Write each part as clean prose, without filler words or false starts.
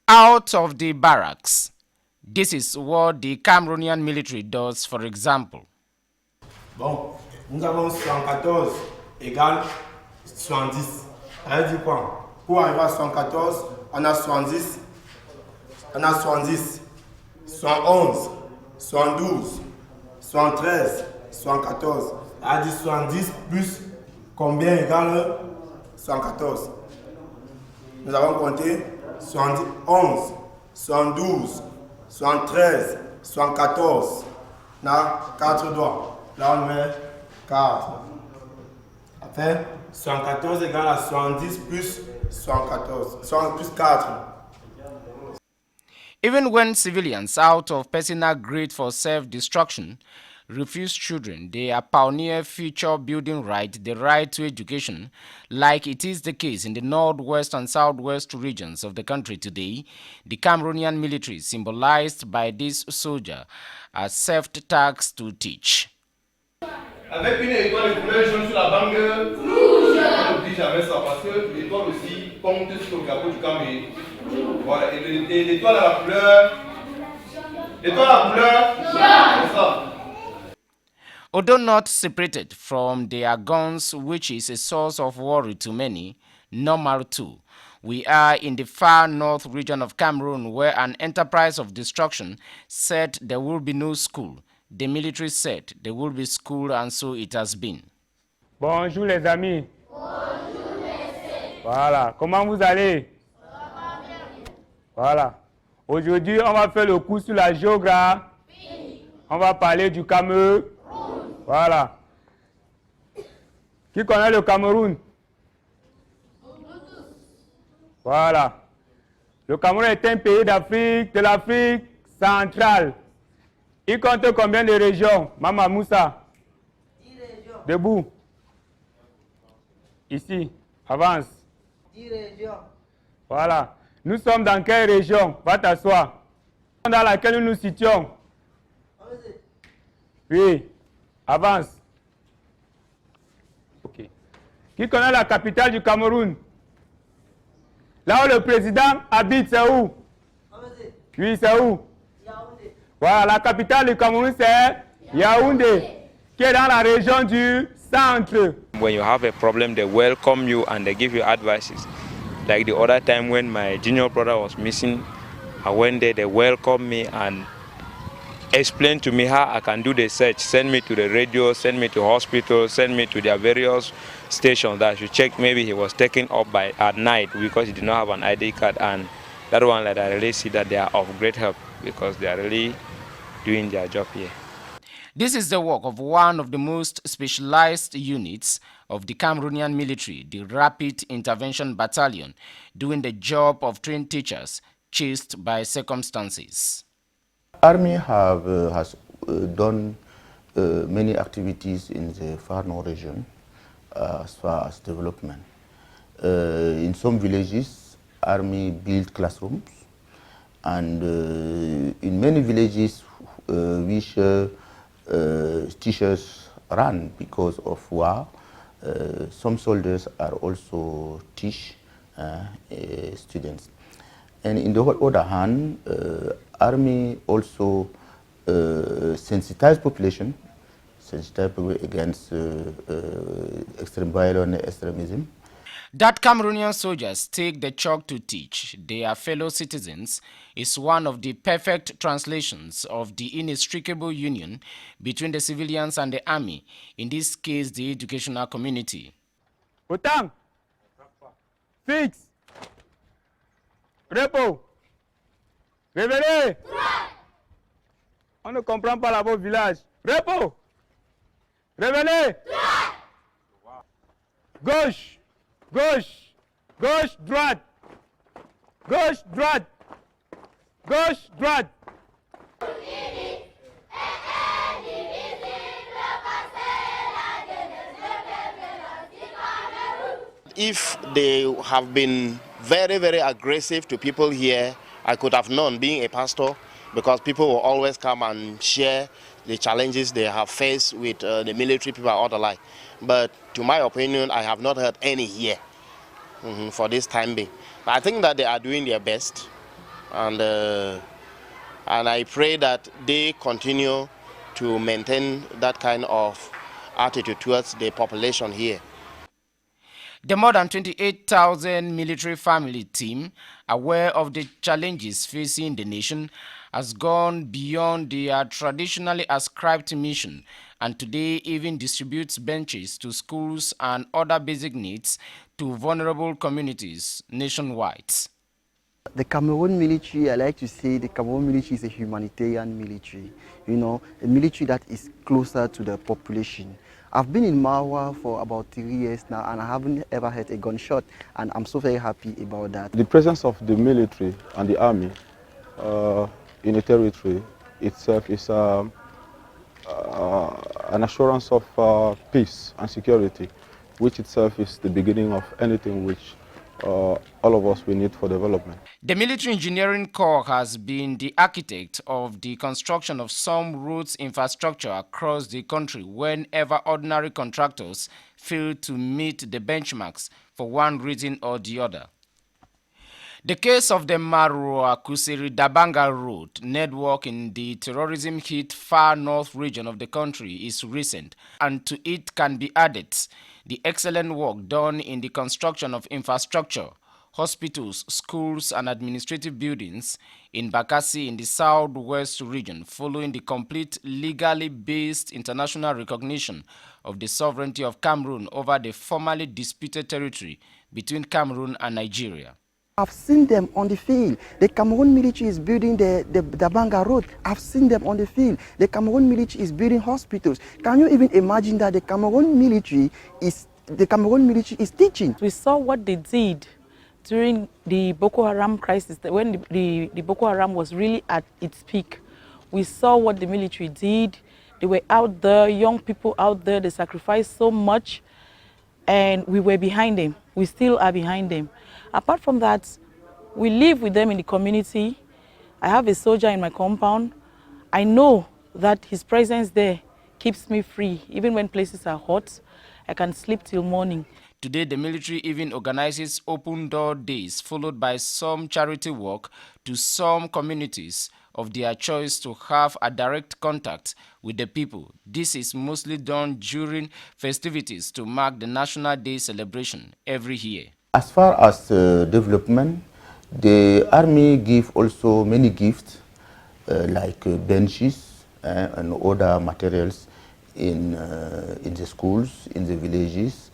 out of the barracks. This is what the Cameroonian military does, for example. Bon, nous avons 114 égale 70. Ça veut dire quoi? Pour arriver à 114, on a 70, 71, 72, 73, 74. Ça veut dire 70 plus combien égale 114? Nous avons compté 71, 72, 73, 74. On a 4 doigts. Là, on met 4. Après, 114 égale à 70 plus 114. 100 plus 4. Even when civilians, out of personal greed for self-destruction, refuse children their pioneer future-building right, the right to education, like it is the case in the northwest and southwest regions of the country today, the Cameroonian military, symbolized by this soldier, are self-taxed to teach. Avec une étoile de couleur jaune sur la banque rouge. On n'oublie jamais ça parce que l'étoile aussi compte sur le capot du Cameroun. Voilà, et l'étoile à la couleur. L'étoile à la couleur jaune. C'est ça. Although not separated from their guns, which is a source of worry to many, normal too. We are in the far north region of Cameroon, where an enterprise of destruction said there will be no school. The military said there will be school, and so it has been. Bonjour les amis. Bonjour messieurs. Voilà, comment vous allez? Voilà. Aujourd'hui, on va faire le cours sur la géographie. On va parler du Cameroun. Voilà. Qui connaît le Cameroun? Voilà. Le Cameroun est un pays d'Afrique, de l'Afrique centrale. Il compte combien de régions, Mama Moussa? 10 régions. Debout. Ici. Avance. 10 régions. Voilà. Nous sommes dans quelle région? Va t'asseoir. Dans laquelle nous nous situons? Oui. Avance. Ok. Qui connaît la capitale du Cameroun? Là où le président habite, c'est où? Oui, c'est où? Yaoundé. Voilà, la capitale du Cameroun, c'est Yaoundé, qui est dans la région du centre. When you have a problem, they welcome you and they give you advices. Like the other time when my junior brother was missing, I went there, they welcomed me and explained to me how I can do the search, send me to the radio, send me to hospital, send me to their various stations that I should check maybe he was taken up by at night because he did not have an ID card, and that one that I really see that they are of great help because they are really doing their job here. This is the work of one of the most specialized units of the Cameroonian military, the Rapid Intervention Battalion, doing the job of trained teachers chased by circumstances. Army has done many activities in the far north region as far as development. In some villages, Army built classrooms, and in many villages which teachers run because of war. Some soldiers are also teach students. And in the other hand, Army also sensitize population against extreme violence and extremism. That Cameroonian soldiers take the chalk to teach their fellow citizens is one of the perfect translations of the inextricable union between the civilians and the army, in this case the educational community. Autant. Fixe. Repos. Réveillez. On ne comprend pas là-bas au village. Repos. Réveillez. Gauche. Gauche. Gauche, droite. Gauche, droite. Gauche, droite. If they have been very, very aggressive to people here, I could have known, being a pastor, because people will always come and share the challenges they have faced with the military people and all the like. But to my opinion, I have not heard any here for this time being. But I think that they are doing their best. and I pray that they continue to maintain that kind of attitude towards the population here. The more than 28,000 military family team, aware of the challenges facing the nation, has gone beyond their traditionally ascribed mission and today even distributes benches to schools and other basic needs to vulnerable communities nationwide. The Cameroon military, I like to say the Cameroon military is a humanitarian military, you know, a military that is closer to the population. I've been in Marwa for about 3 years now and I haven't ever heard a gunshot, and I'm so very happy about that. The presence of the military and the army in a territory itself is an assurance of peace and security, which itself is the beginning of anything which all of us we need for development. The Military Engineering Corps has been the architect of the construction of some roads infrastructure across the country whenever ordinary contractors fail to meet the benchmarks for one reason or the other. The case of the Marua-Kuseri-Dabanga Road network in the terrorism-hit far north region of the country is recent, and to it can be added the excellent work done in the construction of infrastructure, hospitals, schools, and administrative buildings in Bakassi in the southwest region following the complete legally based international recognition of the sovereignty of Cameroon over the formerly disputed territory between Cameroon and Nigeria. I've seen them on the field. The Cameroon military is building the Dabanga Road. I've seen them on the field. The Cameroon military is building hospitals. Can you even imagine that the Cameroon military is teaching? We saw what they did during the Boko Haram crisis, when the Boko Haram was really at its peak. We saw what the military did. They were out there, young people out there, they sacrificed so much, and we were behind them. We still are behind them. Apart from that, we live with them in the community. I have a soldier in my compound. I know that his presence there keeps me free. Even when places are hot, I can sleep till morning. Today, the military even organizes open door days, followed by some charity work to some communities of their choice to have a direct contact with the people. This is mostly done during festivities to mark the National Day celebration every year. As far as development, the army give also many gifts like benches and other materials in the schools, in the villages,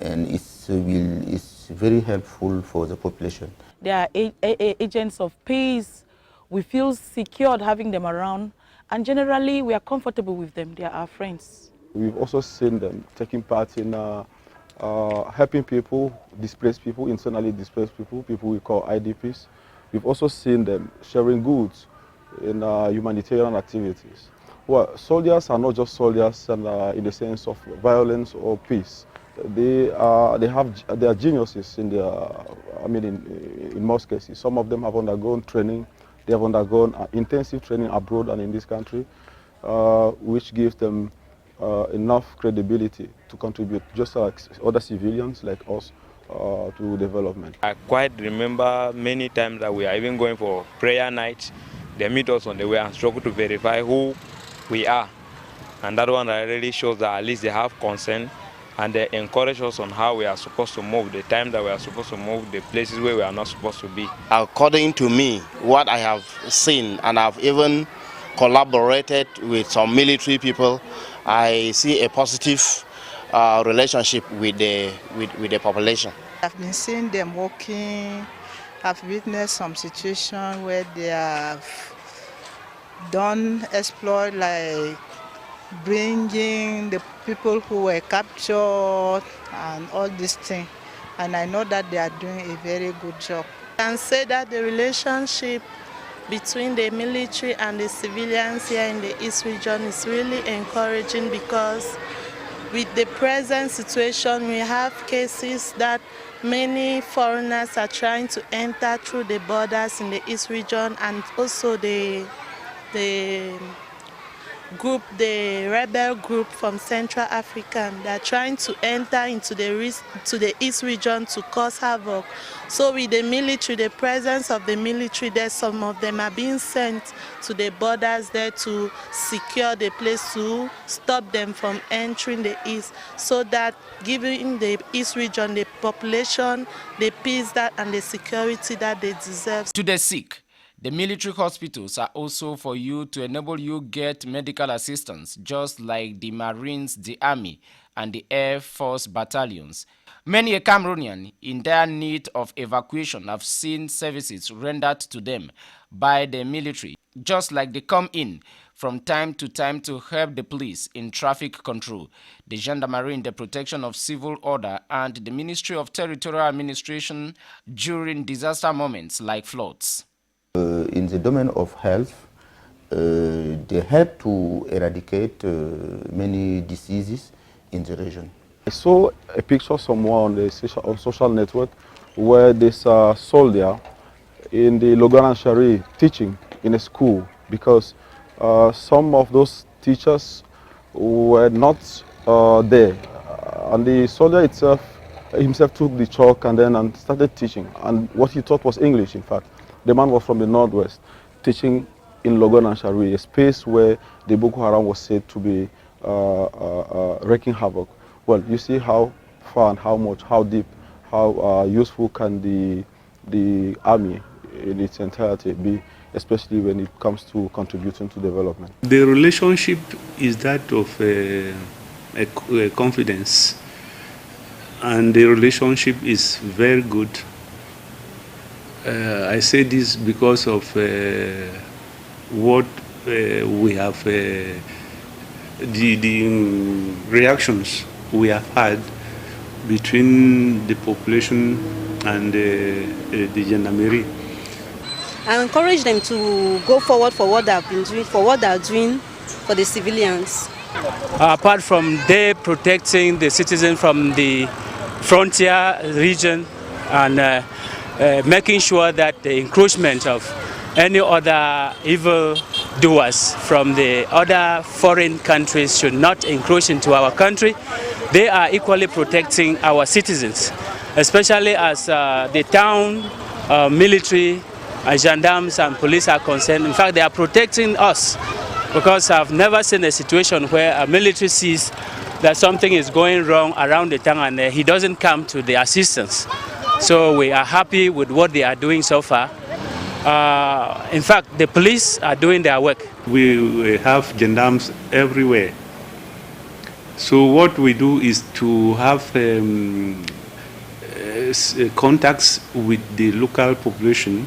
and it's very helpful for the population. They are agents of peace. We feel secured having them around, and generally we are comfortable with them. They are our friends. We've also seen them taking part in helping people, displaced people, internally displaced people, people we call IDPs. We've also seen them sharing goods in humanitarian activities. Well, soldiers are not just soldiers in the sense of violence or peace. They are geniuses in in most cases. Some of them have undergone training. They have undergone intensive training abroad and in this country, which gives them enough credibility to contribute, just like other civilians like us, to development. I quite remember many times that we are even going for prayer nights. They meet us on the way and struggle to verify who we are. And that one really shows that at least they have concern, and they encourage us on how we are supposed to move, the time that we are supposed to move, the places where we are not supposed to be. According to me, what I have seen, and I've even collaborated with some military people, I see a positive relationship with the population. I've been seeing them working. I've witnessed some situations where they have done exploit, like bringing the people who were captured and all these things. And I know that they are doing a very good job. I can say that the relationship between the military and the civilians here in the East region is really encouraging, because with the present situation, we have cases that many foreigners are trying to enter through the borders in the East region, and also the group, the rebel group from Central Africa. They're trying to enter into the East region to cause havoc. So with the military, the presence of the military there, some of them are being sent to the borders there to secure the place, to stop them from entering the East, so that giving the East region the population, the peace and the security that they deserve. To the sick, the military hospitals are also for you to enable you get medical assistance, just like the Marines, the Army, and the Air Force battalions. Many a Cameroonian in dire need of evacuation have seen services rendered to them by the military, just like they come in from time to time to help the police in traffic control, the gendarmerie in the protection of civil order, and the Ministry of Territorial Administration during disaster moments like floods. In the domain of health, they help to eradicate many diseases in the region. I saw a picture somewhere on the social network where there's a soldier in the Logan Shari teaching in a school, because some of those teachers were not there. And the soldier himself took the chalk and started teaching. And what he taught was English, in fact. The man was from the northwest, teaching in Logan and Shari, a space where the Boko Haram was said to be wreaking havoc. Well, you see how far and how much, how deep, how useful can the army in its entirety be, especially when it comes to contributing to development. The relationship is that of a confidence, and the relationship is very good. I say this because of what we have, the reactions we have had between the population and the gendarmerie. I encourage them to go forward for what they have been doing, for what they are doing for the civilians. Apart from they protecting the citizens from the frontier region and making sure that the encroachment of any other evil doers from the other foreign countries should not encroach into our country, they are equally protecting our citizens, especially as the town military, gendarmes and police are concerned. In fact, they are protecting us, because I've never seen a situation where a military sees that something is going wrong around the town and he doesn't come to the assistance. So we are happy with what they are doing so far. In fact, the police are doing their work. We have gendarmes everywhere. So what we do is to have contacts with the local population,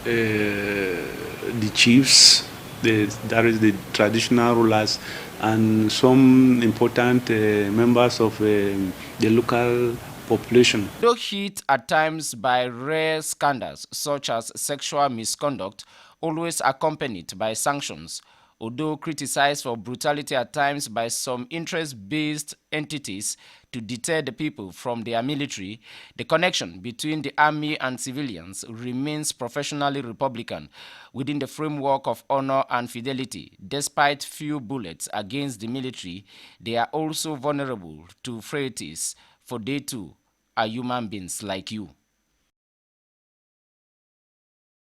the chiefs, that is the traditional rulers, and some important members of the local population. Though hit at times by rare scandals such as sexual misconduct, always accompanied by sanctions, although criticized for brutality at times by some interest-based entities to deter the people from their military, the connection between the army and civilians remains professionally Republican within the framework of honor and fidelity. Despite few bullets against the military, they are also vulnerable to frailties, for they too are human beings like you.